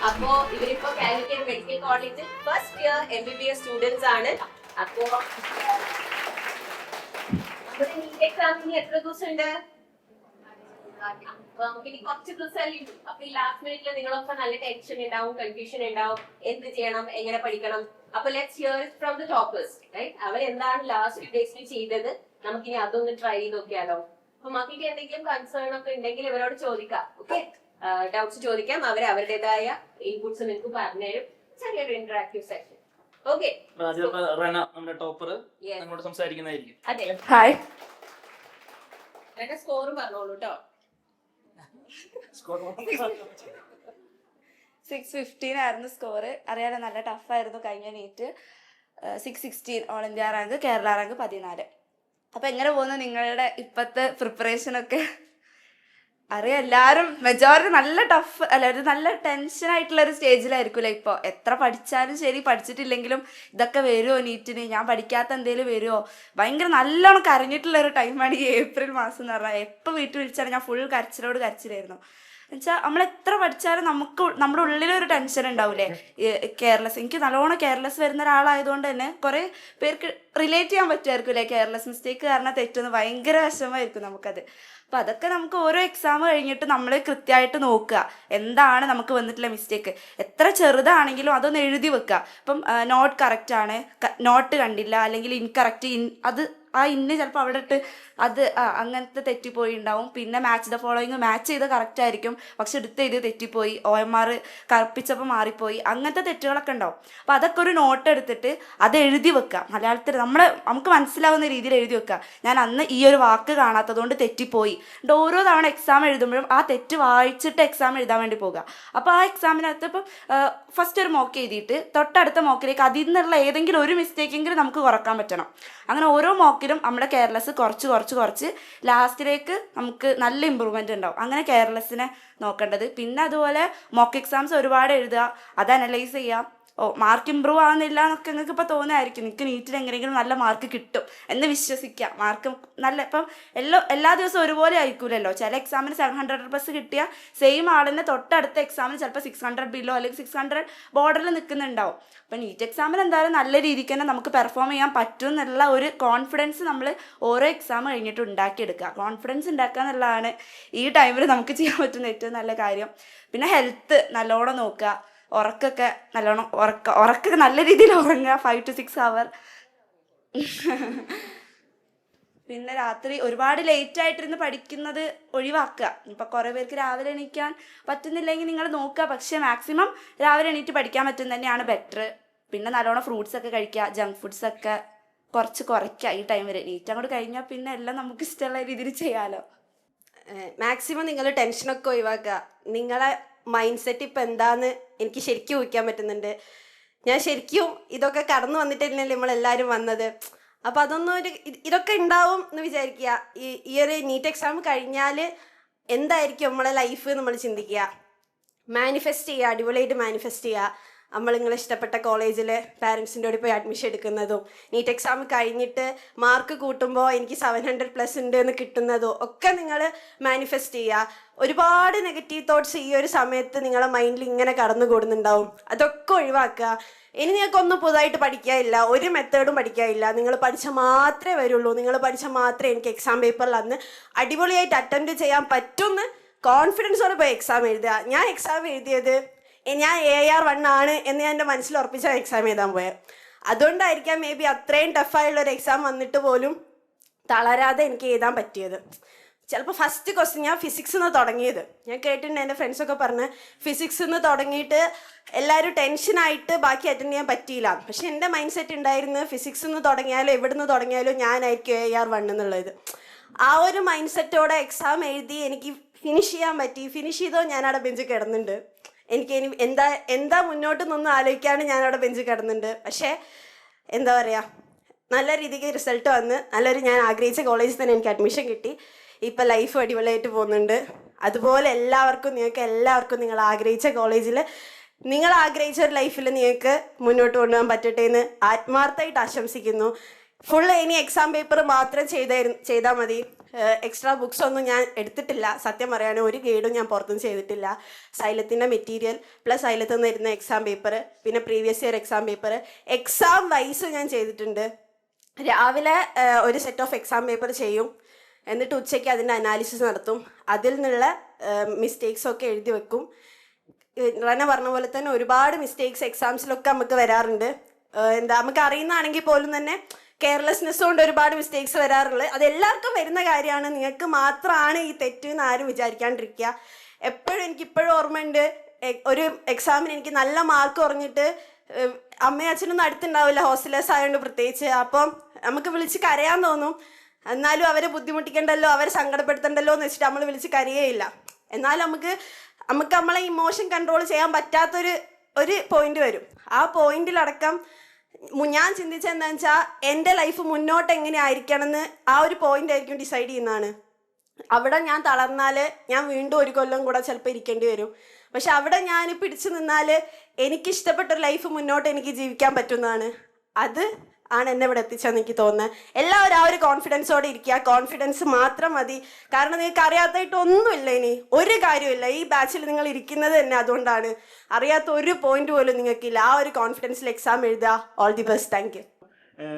അപ്പോ ഇവരിപ്പോ കാലിക്കറ്റ് മെഡിക്കൽ കോളേജിൽ first year MBBS students ആണ്. അപ്പോ നമ്മുടെ നീറ്റ് എക്സാമിന് എത്ര ദിവസം ഉണ്ട്? അപ്പൊ നമുക്കിനി കുറച്ച് ദിവസമല്ലേ. അപ്പൊ ഈ ലാസ്റ്റ് മിനിറ്റിൽ നിങ്ങളൊക്കെ നല്ല ടെൻഷൻ ഉണ്ടാവും, കൺഫ്യൂഷൻ ഉണ്ടാവും, എന്ത് ചെയ്യണം, എങ്ങനെ പഠിക്കണം. അപ്പൊ let's hear from the toppers, right? അവരെന്താണ് ലാസ്റ്റ് ഡേയ്സിൽ ചെയ്തത്, നമുക്കിനി അതൊന്ന് ട്രൈ ചെയ്ത് നോക്കിയാലോ. അപ്പൊ മക്കൾക്ക് എന്തെങ്കിലും കൺസേൺ ഒക്കെ ഉണ്ടെങ്കിൽ ഇവരോട് ചോദിക്കാം. ഓക്കെ, ഡൗട്ട്സ് ചോദിക്കാം. അവരുടേതായ ഇൻപുട്സ് നിങ്ങൾക്ക് പറഞ്ഞുതരും. ചെറിയൊരു ഇന്ററാക്റ്റീവ് സെഷൻ. ഓക്കെ, നമ്മുടെ ടോപ്പർ അങ്ങോട്ട് സംസാരിക്കുന്നതായിരിക്കും. അതെ, ഹായ്. എന്റെ സ്കോറും പറഞ്ഞോളൂ കേട്ടോ. 615 ആയിരുന്നു സ്കോർ. അറിയാലോ, നല്ല ടഫായിരുന്നു കഴിഞ്ഞ NEET. 616 all India rank, Kerala rank 14. അപ്പൊ എങ്ങനെ പോകുന്നു നിങ്ങളുടെ ഇപ്പത്തെ പ്രിപ്പറേഷൻ ഒക്കെ? അറിയാം, എല്ലാവരും മെജോറിറ്റി നല്ല ടഫ് അല്ല, ഒരു നല്ല ടെൻഷൻ ആയിട്ടുള്ള ഒരു സ്റ്റേജിലായിരിക്കുമല്ലോ ഇപ്പോൾ. എത്ര പഠിച്ചാലും ശരി, പഠിച്ചിട്ടില്ലെങ്കിലും ഇതൊക്കെ വരുമോ നീറ്റിന്, ഞാൻ പഠിക്കാത്ത എന്തെങ്കിലും വരുമോ, ഭയങ്കര നല്ലോണം കരഞ്ഞിട്ടുള്ള ഒരു ടൈമാണ് ഈ ഏപ്രിൽ മാസം എന്ന് പറഞ്ഞാൽ. എപ്പോൾ വീട്ടിൽ വിളിച്ചാലും ഞാൻ ഫുൾ കരച്ചിലായിരുന്നു. എന്നുവെച്ചാൽ നമ്മൾ എത്ര പഠിച്ചാലും നമ്മുടെ ഉള്ളിലൊരു ടെൻഷൻ ഉണ്ടാവില്ലേ. കെയർലെസ്, എനിക്ക് നല്ലോണം കെയർലെസ് വരുന്ന ഒരാളായതുകൊണ്ട് തന്നെ കുറേ പേർക്ക് റിലേറ്റ് ചെയ്യാൻ പറ്റുമായിരിക്കും കെയർലെസ് മിസ്റ്റേക്ക് കാരണം തെറ്റുന്ന ഭയങ്കര വിഷമമായിരിക്കും നമുക്കത്. അപ്പം അതൊക്കെ നമുക്ക് ഓരോ എക്സാം കഴിഞ്ഞിട്ട് നമ്മൾ കൃത്യമായിട്ട് നോക്കുക എന്താണ് നമുക്ക് വന്നിട്ടുള്ള മിസ്റ്റേക്ക്. എത്ര ചെറുതാണെങ്കിലും അതൊന്ന് എഴുതി വെക്കുക. ഇപ്പം നോട്ട് കറക്റ്റാണ്, നോട്ട് കണ്ടില്ല, അല്ലെങ്കിൽ ഇൻകറക്റ്റ് അത് ആ ഇന്ന് ചിലപ്പോൾ അവിടെ ഇട്ട് അത് അങ്ങനത്തെ തെറ്റിപ്പോയി ഉണ്ടാവും. പിന്നെ മാച്ച് ദ ഫോളോയിങ് മാച്ച് ചെയ്ത് കറക്റ്റ് ആയിരിക്കും, പക്ഷെ എടുത്ത് ഇത് തെറ്റിപ്പോയി, OMR കറുപ്പിച്ചപ്പോൾ മാറിപ്പോയി, അങ്ങനത്തെ തെറ്റുകളൊക്കെ ഉണ്ടാവും. അപ്പോൾ അതൊക്കെ ഒരു നോട്ട് എടുത്തിട്ട് അത് എഴുതി വെക്കുക. മലയാളത്തിൽ നമുക്ക് മനസ്സിലാവുന്ന രീതിയിൽ എഴുതി വെക്കുക. ഞാൻ അന്ന് ഈ ഒരു വാക്ക് കാണാത്തതുകൊണ്ട് തെറ്റിപ്പോയി. എന്നിട്ട് ഓരോ തവണ എക്സാം എഴുതുമ്പോഴും ആ തെറ്റ് വായിച്ചിട്ട് എക്സാം എഴുതാൻ വേണ്ടി പോകുക. അപ്പോൾ ആ എക്സാമിനകത്ത് ഇപ്പം ഫസ്റ്റ് ഒരു മോക്ക് എഴുതിയിട്ട് തൊട്ടടുത്ത മോക്കിലേക്ക് അതിൽ നിന്നുള്ള ഏതെങ്കിലും ഒരു മിസ്റ്റേക്കെങ്കിലും നമുക്ക് കുറക്കാൻ പറ്റണം. അങ്ങനെ ഓരോ മോക്കിലും നമ്മുടെ കെയർലെസ് കുറച്ച് ലാസ്റ്റിലേക്ക് നമുക്ക് നല്ല ഇമ്പ്രൂവ്മെൻ്റ് ഉണ്ടാവും. അങ്ങനെ കെയർലെസ്സിനെ നോക്കേണ്ടത്. പിന്നെ അതുപോലെ മോക്ക് എക്സാംസ് ഒരുപാട് എഴുതുക, അത് അനലൈസ് ചെയ്യുക. മാർക്ക് ഇമ്പ്രൂവ് ആവുന്നില്ല എന്നൊക്കെ നിങ്ങൾക്ക് ഇപ്പോൾ തോന്നുമായിരിക്കും. നിങ്ങൾക്ക് നീറ്റിൽ എങ്ങനെയെങ്കിലും നല്ല മാർക്ക് കിട്ടും എന്ന് വിശ്വസിക്കാം. മാർക്ക് നല്ല ഇപ്പം എല്ലാ ദിവസവും ഒരുപോലെ ആയിരിക്കില്ലല്ലോ. ചില എക്സാമിന് 700+ കിട്ടിയ സെയിം ആളിനെ തൊട്ടടുത്ത എക്സാമിന് ചിലപ്പോൾ 600 ബിലോ അല്ലെങ്കിൽ 600 ബോർഡറിൽ നിൽക്കുന്നുണ്ടാവും. അപ്പം നീറ്റ് എക്സാമിന് എന്തായാലും നല്ല രീതിക്ക് തന്നെ നമുക്ക് പെർഫോം ചെയ്യാൻ പറ്റും എന്നുള്ള ഒരു കോൺഫിഡൻസ് നമ്മൾ ഓരോ എക്സാം കഴിഞ്ഞിട്ട് ഉണ്ടാക്കിയെടുക്കുക. കോൺഫിഡൻസ് ഉണ്ടാക്കുക എന്നുള്ളതാണ് ഈ ടൈമിൽ നമുക്ക് ചെയ്യാൻ പറ്റുന്ന ഏറ്റവും നല്ല കാര്യം. പിന്നെ ഹെൽത്ത് നല്ലോണം നോക്കുക. ഉറക്കൊക്കെ നല്ലോണം ഉറക്കൊക്കെ നല്ല രീതിയിൽ ഉറങ്ങുക, 5 to 6 hours. പിന്നെ രാത്രി ഒരുപാട് ലേറ്റായിട്ടിരുന്ന് പഠിക്കുന്നത് ഒഴിവാക്കുക. ഇപ്പം കുറേ പേർക്ക് രാവിലെ എണീക്കാൻ പറ്റുന്നില്ലെങ്കിൽ നിങ്ങൾ നോക്കുക, പക്ഷേ മാക്സിമം രാവിലെ എണീറ്റ് പഠിക്കാൻ പറ്റും തന്നെയാണ് ബെറ്റർ. പിന്നെ നല്ലോണം ഫ്രൂട്ട്സ് ഒക്കെ കഴിക്കുക, ജങ്ക് ഫുഡ്സൊക്കെ കുറയ്ക്കുക ഈ ടൈമിൽ. നീറ്റ് അങ്ങോട്ട് കഴിഞ്ഞാൽ പിന്നെ എല്ലാം നമുക്ക് ഇഷ്ടമുള്ള രീതിയിൽ ചെയ്യാമല്ലോ. മാക്സിമം നിങ്ങൾ ടെൻഷനൊക്കെ ഒഴിവാക്കുക. നിങ്ങളെ മൈൻഡ് സെറ്റ് ഇപ്പം എന്താന്ന് എനിക്ക് ശരിക്കും ഊഹിക്കാൻ പറ്റുന്നുണ്ട്. ഞാൻ ശരിക്കും ഇതൊക്കെ കടന്നു വന്നിട്ടല്ലേ നമ്മളെല്ലാവരും വന്നത്. അപ്പോൾ അതൊന്നും ഇതൊക്കെ ഉണ്ടാവും എന്ന് വിചാരിക്കുക. ഈ ഒരു നീറ്റ് എക്സാം കഴിഞ്ഞാൽ എന്തായിരിക്കും നമ്മളെ ലൈഫ് നമ്മൾ ചിന്തിക്കുക. മാനിഫെസ്റ്റ് ചെയ്യുക, അടിപൊളിയായിട്ട് മാനിഫെസ്റ്റ് ചെയ്യുക. നമ്മൾ നിങ്ങളെ ഇഷ്ടപ്പെട്ട കോളേജിൽ പാരൻസിൻ്റെ കൂടെ പോയി അഡ്മിഷൻ എടുക്കുന്നതും നീറ്റ് എക്സാം കഴിഞ്ഞിട്ട് മാർക്ക് കൂട്ടുമ്പോൾ എനിക്ക് 700+ ഉണ്ട് എന്ന് കിട്ടുന്നതും ഒക്കെ നിങ്ങൾ മാനിഫെസ്റ്റ് ചെയ്യുക. ഒരുപാട് നെഗറ്റീവ് തോട്ട്സ് ഈ ഒരു സമയത്ത് നിങ്ങളെ മൈൻഡിൽ ഇങ്ങനെ കടന്നു കൂടുന്നുണ്ടാവും. അതൊക്കെ ഒഴിവാക്കുക. ഇനി നിങ്ങൾക്കൊന്നും പുതുതായിട്ട് പഠിക്കാനില്ല, ഒരു മെത്തേഡും പഠിക്കാനില്ല. നിങ്ങൾ പഠിച്ചാൽ മാത്രമേ വരുള്ളൂ. നിങ്ങൾ പഠിച്ചാൽ മാത്രമേ എനിക്ക് എക്സാം പേപ്പറിൽ അന്ന് അടിപൊളിയായിട്ട് അറ്റൻഡ് ചെയ്യാൻ പറ്റുമെന്ന് കോൺഫിഡൻസോടെ പോയി എക്സാം എഴുതുക. ഞാൻ എക്സാം എഴുതിയത് ഞാൻ AR1 ആണ് എന്ന് ഞാൻ എൻ്റെ മനസ്സിൽ ഉറപ്പിച്ചാൽ എക്സാം എഴുതാൻ പോയത്. അതുകൊണ്ടായിരിക്കാം മേ ബി അത്രയും ടഫായുള്ളൊരു എക്സാം വന്നിട്ട് പോലും തളരാതെ എനിക്ക് എഴുതാൻ പറ്റിയത്. ചിലപ്പോൾ ഫസ്റ്റ് ക്വസ്റ്റ്യൻ ഞാൻ ഫിസിക്സ് നിന്ന് തുടങ്ങിയത് ഞാൻ കേട്ടിട്ടുണ്ട്. എൻ്റെ ഫ്രണ്ട്സൊക്കെ പറഞ്ഞ് ഫിസിക്സ് നിന്ന് തുടങ്ങിയിട്ട് എല്ലാവരും ടെൻഷനായിട്ട് ബാക്കി അറ്റൻഡ് ചെയ്യാൻ പറ്റിയില്ല. പക്ഷെ എൻ്റെ മൈൻഡ് സെറ്റ് ഉണ്ടായിരുന്നു ഫിസിക്സ് നിന്ന് തുടങ്ങിയാലും എവിടെ നിന്ന് തുടങ്ങിയാലും ഞാനായിരിക്കും AR1 എന്നുള്ളത്. ആ ഒരു മൈൻഡ് സെറ്റോടെ എക്സാം എഴുതി എനിക്ക് ഫിനിഷ് ചെയ്യാൻ പറ്റി. ഫിനിഷ് ചെയ്തോ ഞാൻ അവിടെ ബെഞ്ച് കിടന്നുണ്ട്. എനിക്ക് ഇനി എന്താ മുന്നോട്ട് നിന്ന് ആലോചിക്കാണ്ട് ഞാനവിടെ ബെഞ്ച് കിടന്നുണ്ട്. പക്ഷേ എന്താ പറയുക, നല്ല രീതിക്ക് റിസൾട്ട് വന്ന് ഞാൻ ആഗ്രഹിച്ച കോളേജിൽ തന്നെ എനിക്ക് അഡ്മിഷൻ കിട്ടി. ഇപ്പം ലൈഫ് അടിപൊളിയായിട്ട് പോകുന്നുണ്ട്. അതുപോലെ നിങ്ങൾക്ക് എല്ലാവർക്കും നിങ്ങൾ ആഗ്രഹിച്ച കോളേജിൽ നിങ്ങൾ ആഗ്രഹിച്ച ഒരു ലൈഫിൽ നിങ്ങൾക്ക് മുന്നോട്ട് കൊണ്ടുപോകാൻ പറ്റട്ടെ എന്ന് ആത്മാർത്ഥമായിട്ട് ആശംസിക്കുന്നു. ഫുൾ ഇനി എക്സാം പേപ്പർ മാത്രം ചെയ്താൽ മതി. എക്സ്ട്രാ ബുക്സ് ഒന്നും ഞാൻ എടുത്തിട്ടില്ല. സത്യം പറയുകയാണെങ്കിൽ ഒരു ഗൈഡും ഞാൻ പുറത്തുനിന്ന് ചെയ്തിട്ടില്ല. സൈലത്തിൻ്റെ മെറ്റീരിയൽ പ്ലസ് സൈലത്തിൽ നിന്ന് ഇരുന്ന എക്സാം പേപ്പർ, പിന്നെ previous year exam paper, exam wise ഞാൻ ചെയ്തിട്ടുണ്ട്. രാവിലെ ഒരു സെറ്റ് ഓഫ് എക്സാം പേപ്പർ ചെയ്യും, എന്നിട്ട് ഉച്ചയ്ക്ക് അതിൻ്റെ അനാലിസിസ് നടത്തും, അതിൽ നിന്നുള്ള മിസ്റ്റേക്സൊക്കെ എഴുതി വെക്കും. റന പറഞ്ഞ പോലെ തന്നെ ഒരുപാട് മിസ്റ്റേക്സ് എക്സാംസിലൊക്കെ നമുക്ക് വരാറുണ്ട്. നമുക്ക് അറിയുന്നതാണെങ്കിൽ പോലും തന്നെ കെയർലെസ്നെസ് കൊണ്ട് ഒരുപാട് മിസ്റ്റേക്സ് വരാറുള്ളത്. അത് എല്ലാവർക്കും വരുന്ന കാര്യമാണ്, നിങ്ങൾക്ക് മാത്രമാണ് ഈ തെറ്റ് എന്ന് ആരും വിചാരിക്കാണ്ടിരിക്കുക. എപ്പോഴും എനിക്കിപ്പോഴും ഓർമ്മയുണ്ട്, ഒരു എക്സാമിന് എനിക്ക് നല്ല മാർക്ക് കുറഞ്ഞിട്ട് അമ്മയും അച്ഛനൊന്നും അടുത്തുണ്ടാവില്ല, ഹോസ്റ്റലേഴ്സ് ആയതുകൊണ്ട് പ്രത്യേകിച്ച്. അപ്പം നമുക്ക് വിളിച്ച് കരയാൻ തോന്നും, എന്നാലും അവരെ ബുദ്ധിമുട്ടിക്കണ്ടല്ലോ, അവരെ സങ്കടപ്പെടുത്തണ്ടല്ലോ എന്ന് വെച്ചിട്ട് നമ്മൾ വിളിച്ച് കരയേയില്ല. എന്നാലും നമുക്ക് നമ്മളെ ഇമോഷൻ കൺട്രോൾ ചെയ്യാൻ പറ്റാത്തൊരു പോയിന്റ് വരും. ആ പോയിന്റിലടക്കം ഞാൻ ചിന്തിച്ചത് എന്താണെന്ന് വെച്ചാൽ എൻ്റെ ലൈഫ് മുന്നോട്ട് എങ്ങനെ ആയിരിക്കണം എന്ന് ആ ഒരു പോയിന്റ് ആയിരിക്കും ഡിസൈഡ് ചെയ്യുന്നതാണ്. അവിടെ ഞാൻ തളർന്നാൽ ഞാൻ വീണ്ടും ഒരു കൊല്ലം കൂടെ ചിലപ്പോൾ ഇരിക്കേണ്ടി വരും. പക്ഷെ അവിടെ ഞാൻ പിടിച്ചു നിന്നാൽ എനിക്കിഷ്ടപ്പെട്ടൊരു ലൈഫ് മുന്നോട്ട് എനിക്ക് ജീവിക്കാൻ പറ്റുന്നതാണ്. അത് ആണ് എന്നെ ഇവിടെ എത്തിച്ചതെന്ന് എനിക്ക് തോന്നുന്നത്. എല്ലാവരും ആ ഒരു കോൺഫിഡൻസോടെ ഇരിക്കുക, കോൺഫിഡൻസ് മാത്രം മതി. കാരണം നിങ്ങൾക്ക് അറിയാത്തതായിട്ടൊന്നുമില്ല, ഇനി ഒരു കാര്യമില്ല. ഈ ബാച്ചിൽ നിങ്ങൾ ഇരിക്കുന്നത് തന്നെ അതുകൊണ്ടാണ്. അറിയാത്ത ഒരു പോയിന്റ് പോലും നിങ്ങൾക്കില്ല. ആ ഒരു കോൺഫിഡൻസിൽ എക്സാം എഴുതുക. All the best. Thank you.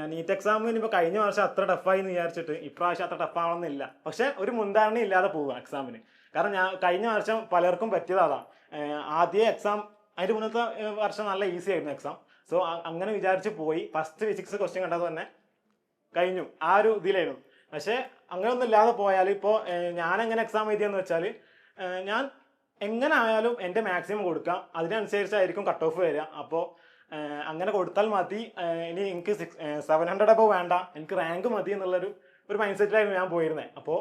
NEET exam ഇനിയിപ്പോൾ കഴിഞ്ഞ വർഷം അത്ര ടഫായി എന്ന് വിചാരിച്ചിട്ട് ഇപ്രാവശ്യം അത്ര ടഫാവണമെന്നില്ല. പക്ഷെ ഒരു മുൻധാരണ ഇല്ലാതെ പോവുക എക്സാമിന്. കാരണം ഞാൻ കഴിഞ്ഞ വർഷം പലർക്കും പറ്റിയത് അതാണ്. ആദ്യ എക്സാം അതിൻ്റെ മുന്നത്തെ വർഷം നല്ല ഈസി ആയിരുന്നു എക്സാം. സോ അങ്ങനെ വിചാരിച്ച് പോയി. ഫസ്റ്റ് ഫിസിക്സ് ക്വസ്റ്റ്യൻ കണ്ടത് തന്നെ കഴിഞ്ഞു, ആ ഒരു ഇതിലായിരുന്നു. പക്ഷേ അങ്ങനെയൊന്നും ഇല്ലാതെ പോയാൽ ഇപ്പോൾ ഞാനെങ്ങനെ എക്സാം എഴുതിയെന്ന് വെച്ചാൽ ഞാൻ എങ്ങനെ ആയാലും എൻ്റെ മാക്സിമം കൊടുക്കാം, അതിനനുസരിച്ചായിരിക്കും കട്ട് ഓഫ് വരിക. അപ്പോൾ അങ്ങനെ കൊടുത്താൽ മതി. ഇനി എനിക്ക് 700 അപ്പോൾ വേണ്ട, എനിക്ക് റാങ്ക് മതി എന്നുള്ളൊരു മൈൻഡ് സെറ്റിലായിരുന്നു ഞാൻ പോയിരുന്നത്. അപ്പോൾ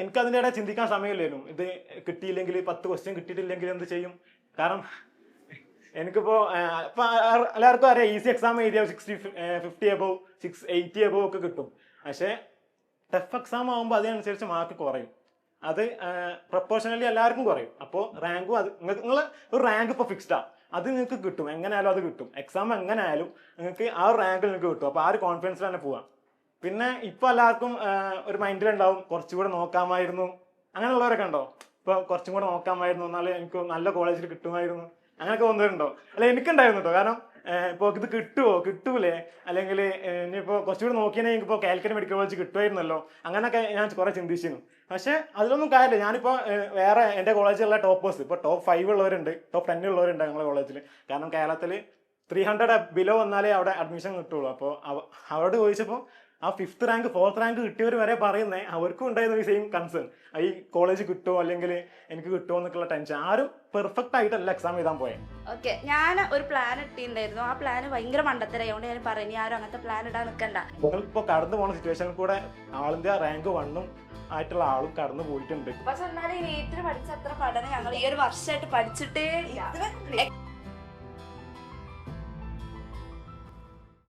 എനിക്ക് അതിൻ്റെ ഇടയിൽ ചിന്തിക്കാൻ സമയമില്ലായിരുന്നു. ഇത് കിട്ടിയില്ലെങ്കിൽ 10 ക്വസ്റ്റ്യൻ കിട്ടിയിട്ടില്ലെങ്കിൽ എന്ത് ചെയ്യും. കാരണം എനിക്കിപ്പോൾ ഇപ്പോൾ എല്ലാവർക്കും അറിയാം, ഈസി എക്സാം എഴുതിയാൽ 50 എബോവ് 80 എബോവ് ഒക്കെ കിട്ടും. പക്ഷേ ടഫ് എക്സാം ആകുമ്പോൾ അതിനനുസരിച്ച് മാർക്ക് കുറയും. അത് പ്രൊപ്പോർഷണലി എല്ലാവർക്കും കുറയും. അപ്പോൾ റാങ്കും അത് നിങ്ങൾ ഒരു റാങ്ക് ഇപ്പോൾ ഫിക്സ്ഡാണ്, അത് നിങ്ങൾക്ക് കിട്ടും, എങ്ങനെയായാലും അത് കിട്ടും. എക്സാം എങ്ങനെയായാലും നിങ്ങൾക്ക് ആ ഒരു റാങ്ക് നിങ്ങൾക്ക് കിട്ടും. അപ്പോൾ ആ ഒരു കോൺഫിഡൻസിൽ തന്നെ പോവാം. പിന്നെ ഇപ്പോൾ എല്ലാവർക്കും ഒരു മൈൻഡിലുണ്ടാവും കുറച്ചുകൂടെ നോക്കാമായിരുന്നു, അങ്ങനെയുള്ളവരൊക്കെ ഉണ്ടോ? ഇപ്പോൾ കുറച്ചും കൂടെ നോക്കാമായിരുന്നു, എന്നാലും എനിക്ക് നല്ല കോളേജിൽ കിട്ടുമായിരുന്നു, അങ്ങനെയൊക്കെ തോന്നുന്നുണ്ടോ? അല്ല, എനിക്കുണ്ടായിരുന്നു കേട്ടോ. കാരണം ഇപ്പോൾ ഇത് കിട്ടൂലേ, അല്ലെങ്കിൽ ഇനിയിപ്പോൾ കുറച്ചുകൂടി നോക്കിയാൽ എനിക്കിപ്പോൾ കാലിക്കറ്റ് മെഡിക്കൽ കോളേജ് കിട്ടുമായിരുന്നല്ലോ, അങ്ങനെയൊക്കെ ഞാൻ കുറേ ചിന്തിച്ചിരുന്നു. പക്ഷേ അതിലൊന്നും കാര്യമില്ല. ഞാനിപ്പോൾ വേറെ എൻ്റെ കോളേജിലുള്ള ടോപ്പേഴ്സ്, ഇപ്പോൾ ടോപ്പ് 5 ഉള്ളവരുണ്ട്, ടോപ്പ് 10 ഉള്ളവരുണ്ട് ഞങ്ങളുടെ കോളേജിൽ. കാരണം കേരളത്തിൽ 300 ബിലോ വന്നാലേ അവിടെ അഡ്മിഷൻ കിട്ടുള്ളൂ. അപ്പോൾ അവരോട് ചോദിച്ചപ്പോൾ ആ 5th റാങ്ക് 4th റാങ്ക് കിട്ടിയവർ വരെ പറയുന്നത് അവർക്കും ഉണ്ടായിരുന്ന ഈ സെയിം കൺസേൺ, ഈ കോളേജ് കിട്ടുമോ അല്ലെങ്കിൽ എനിക്ക് കിട്ടുമോ എന്നൊക്കെയുള്ള ടെൻഷൻ. ആരും പെർഫെക്റ്റ് ആയിട്ടല്ല എക്സാം എഴുതാൻ പോയത്. ഓക്കെ, ഞാൻ ഒരു പ്ലാൻ ഇട്ടിട്ടുണ്ടായിരുന്നു. ആ പ്ലാൻ ഭയങ്കര മണ്ടത്തരായതുകൊണ്ട് ഞാൻ പറഞ്ഞു ആരും അങ്ങനത്തെ പ്ലാൻ ഇടാൻ നിൽക്കണ്ട. ഇപ്പോൾ കടന്നു പോകുന്ന സിറ്റുവേഷനിൽ കൂടെ ആൾ ഇന്ത്യ റാങ്ക് 1 ആയിട്ടുള്ള ആളും കടന്നു പോയിട്ടുണ്ട്. പക്ഷെ എന്നാലും ഈ നീറ്റിന് പഠിച്ച അത്ര പഠനം ഞങ്ങൾ ഈ ഒരു വർഷമായിട്ട് പഠിച്ചിട്ടേ ഇല്ല.